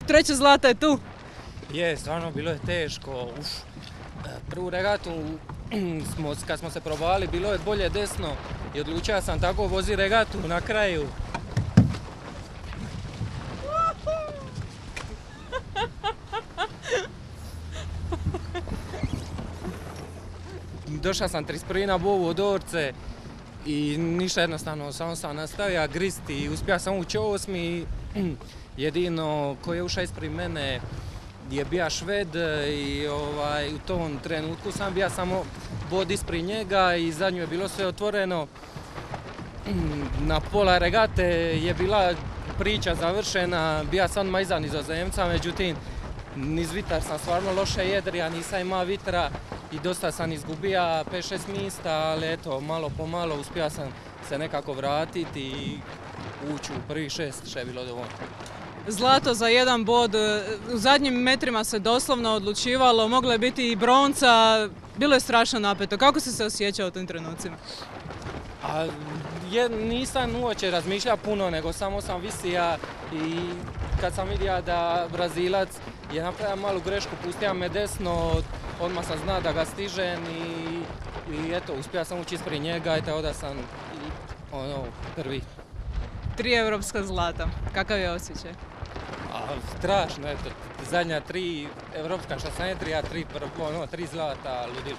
treće zlato je tu. Je, stvarno bilo je teško. Prvu regatu kad smo se probali bilo je bolje desno i odlučio sam tako vozi regatu na kraju. Došao sam 31. na Bovu od Orce i ništa jednostavno, samo sam nastavio gristi i uspio sam ući 8. Jedino koji je ušao ispred mene je bio Šved i u tom trenutku sam bio samo bod ispred njega i za nju je bilo sve otvoreno. Na pola regate je bila priča završena, bio sam odmah iza Nizozemca, međutim niz vitar sam stvarno loše jedrija, nisam imao vitra i dosta sam izgubio 5-6 mjesta, ali eto, malo po malo uspio sam se nekako vratiti i ući u prvih 6, što je bilo dovoljno. Zlato za jedan bod, u zadnjim metrima se doslovno odlučivalo, moglo je biti i bronca, bilo je strašno napeto. Kako si se osjećao u tim trenucima? Nisam uopće razmišljao puno, nego samo sam visija i kad sam vidio da Brazilac je napravio malu grešku, pustio me desno, odmah sam znao da ga stižem i eto, uspio sam ući ispred njega i tako da sam prvi. 3 europska zlata, kakav je osjećaj? Strašno, eto, zadnja 3 evropska što sam jedrija, 3 zlata, ludilo.